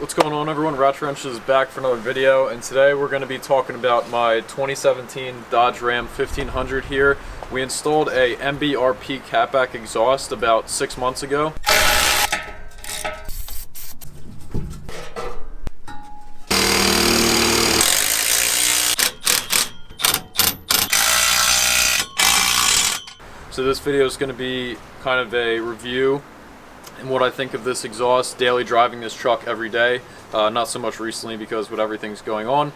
What's going on, everyone? Ratchet Wrench is back for another video, and today we're going to be talking about my 2017 Dodge Ram 1500 here. We installed a MBRP Catback exhaust about 6 months ago. So this video is going to be kind of a review and what I think of this exhaust, daily driving this truck every day. Not so much recently because with everything's going on.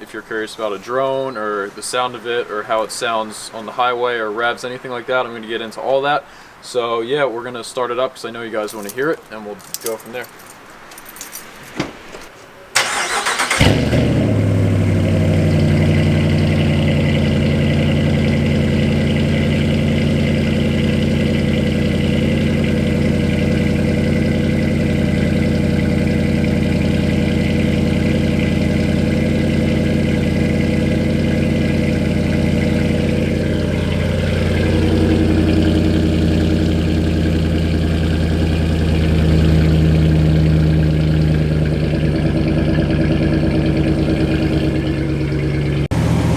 If you're curious about a drone or the sound of it or how it sounds on the highway or revs, anything like that, I'm going to get into all that. So yeah, we're going to start it up because I know you guys want to hear it, and we'll go from there.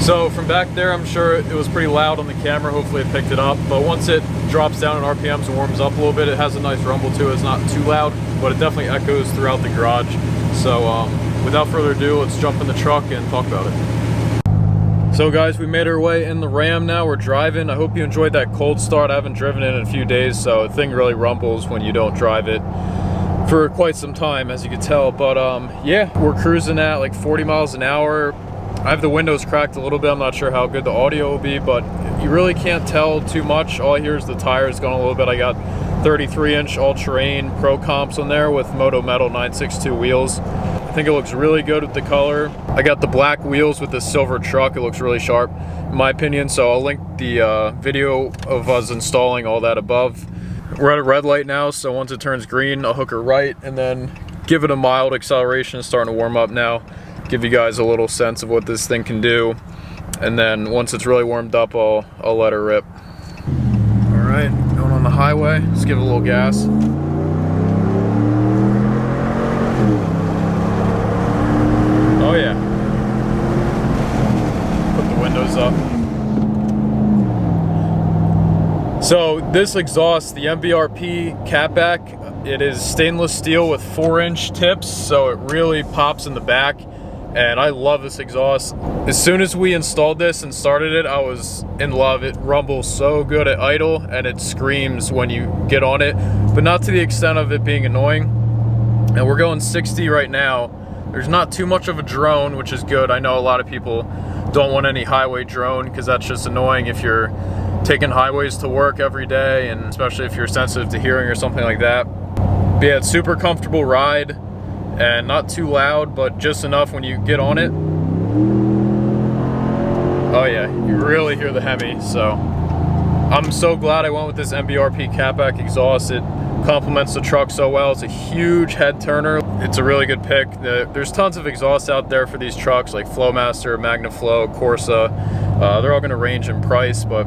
So from back there, I'm sure it was pretty loud on the camera. Hopefully it picked it up. But once it drops down in RPMs and warms up a little bit, it has a nice rumble to it. It's not too loud, but it definitely echoes throughout the garage. So without further ado, let's jump in the truck and talk about it. So guys, we made our way in the Ram now. We're driving. I hope you enjoyed that cold start. I haven't driven it in a few days, so the thing really rumbles when you don't drive it for quite some time, as you can tell. But yeah, we're cruising at like 40 miles an hour. I have the windows cracked a little bit. I'm not sure how good the audio will be, but you really can't tell too much. All I hear is the tires going a little bit. I got 33-inch all-terrain Pro Comps on there with Moto Metal 962 wheels. I think it looks really good with the color. I got the black wheels with the silver truck. It looks really sharp, in my opinion. So I'll link the video of us installing all that above. We're at a red light now, so once it turns green, I'll hook her right and then give it a mild acceleration. It's starting to warm up now. Give you guys a little sense of what this thing can do, and then once it's really warmed up, I'll let her rip. All right, going on the highway. Let's give it a little gas. Oh yeah. Put the windows up. So this exhaust, the MBRP Catback, it is stainless steel with 4-inch tips, so it really pops in the back. And I love this exhaust. As soon as we installed this and started it, I was in love. It rumbles so good at idle, and it screams when you get on it, but not to the extent of it being annoying. And we're going 60 right now. There's not too much of a drone, which is good. I know a lot of people don't want any highway drone because that's just annoying if you're taking highways to work every day, and especially if you're sensitive to hearing or something like that. But yeah, it's super comfortable ride. And not too loud, but just enough when you get on it. Oh yeah, you really hear the Hemi. So I'm so glad I went with this MBRP Catback exhaust. It complements the truck so well. It's a huge head turner. It's a really good pick. There's tons of exhausts out there for these trucks, like Flowmaster, MagnaFlow, Corsa. They're all going to range in price, but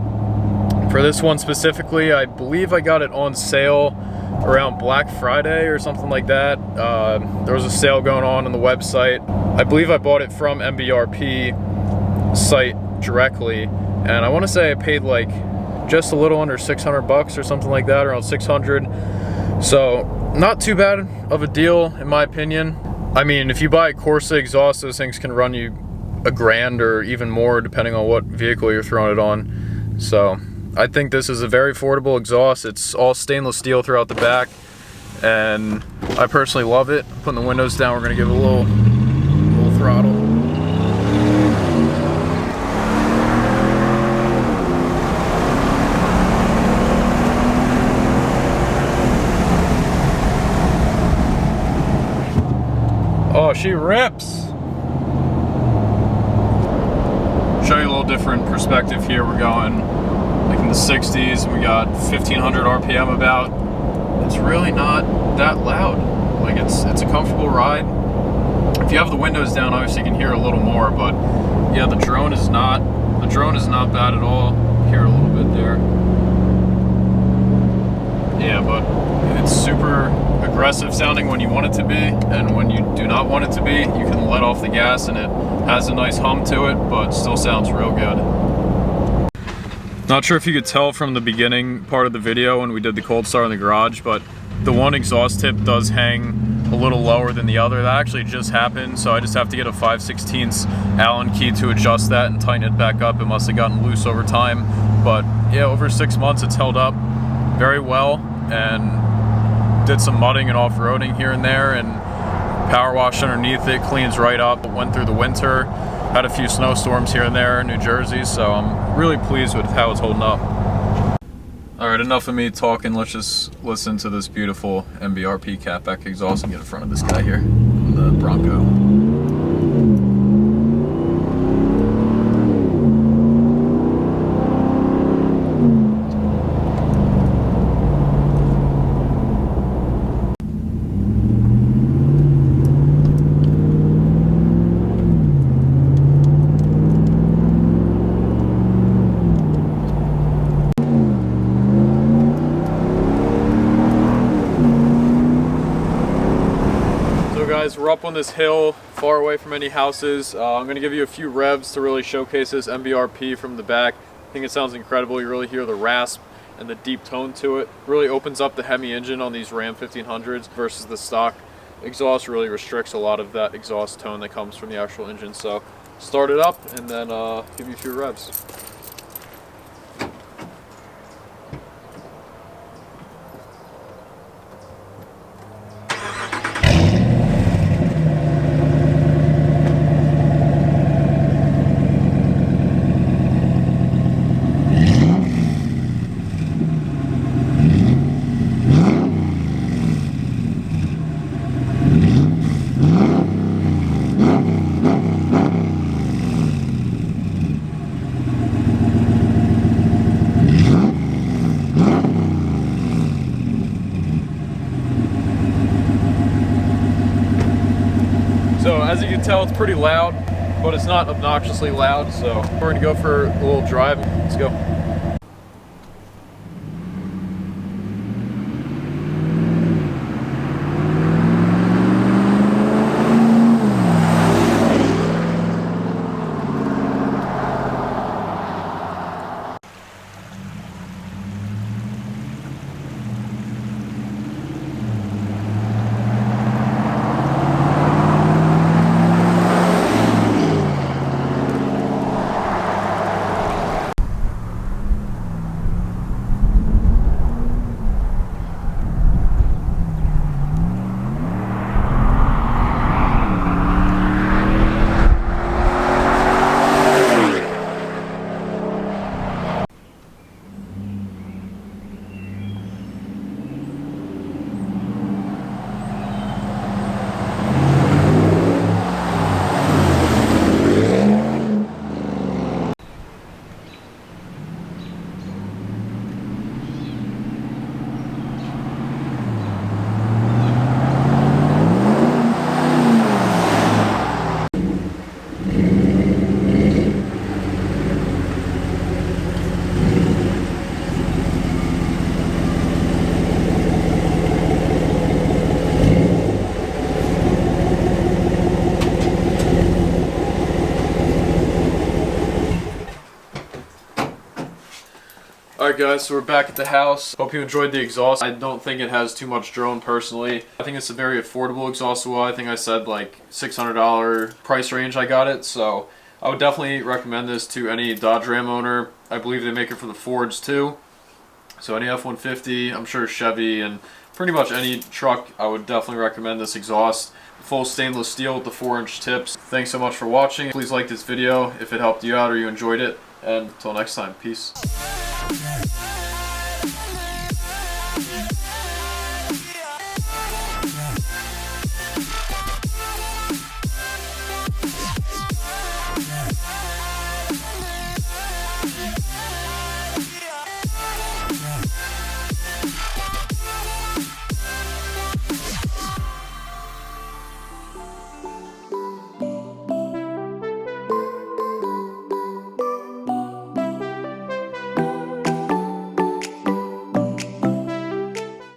for this one specifically, I believe I got it on sale around Black Friday or something like that. There was a sale going on the website. I believe I bought it from MBRP site directly, and I want to say I paid like just a little under 600 bucks or something like that, around 600. So not too bad of a deal in my opinion. I mean, if you buy a Corsa exhaust, those things can run you $1,000 or even more depending on what vehicle you're throwing it on. So I think this is a very affordable exhaust. It's all stainless steel throughout the back, and I personally love it. I'm putting the windows down. We're gonna give it a little throttle. Oh, she rips. Show you a little different perspective here. We're going like in the 60s, we got 1500 RPM about. It's really not that loud. Like it's a comfortable ride. If you have the windows down, obviously you can hear a little more, but yeah, the drone is not bad at all. Hear a little bit there. Yeah, but it's super aggressive sounding when you want it to be, and when you do not want it to be, you can let off the gas and it has a nice hum to it, but still sounds real good. Not sure if you could tell from the beginning part of the video when we did the cold start in the garage, but the one exhaust tip does hang a little lower than the other. That actually just happened, so I just have to get a 5/16 Allen key to adjust that and tighten it back up. It must have gotten loose over time, but yeah, over 6 months it's held up very well, and did some mudding and off-roading here and there, and power washed underneath it, cleans right up. Went through the winter, had a few snowstorms here and there in New Jersey, so I'm really pleased with how it's holding up. Alright, enough of me talking, let's just listen to this beautiful MBRP Catback exhaust and get in front of this guy here, the Bronco. Guys, we're up on this hill far away from any houses. I'm going to give you a few revs to really showcase this MBRP from the back. I think it sounds incredible. You really hear the rasp and the deep tone to it. Really opens up the Hemi engine on these Ram 1500s versus the stock exhaust. Really restricts a lot of that exhaust tone that comes from the actual engine. So start it up and then give you a few revs. So as you can tell, it's pretty loud, but it's not obnoxiously loud. So we're gonna go for a little drive. Let's go. Alright guys, so we're back at the house. Hope you enjoyed the exhaust. I don't think it has too much drone personally. I think it's a very affordable exhaust oil. I think I said like $600 price range I got it. So I would definitely recommend this to any Dodge Ram owner. I believe they make it for the Fords too. So any F-150, I'm sure Chevy, and pretty much any truck, I would definitely recommend this exhaust. Full stainless steel with the 4-inch tips. Thanks so much for watching. Please like this video if it helped you out or you enjoyed it. And until next time, peace. Yeah.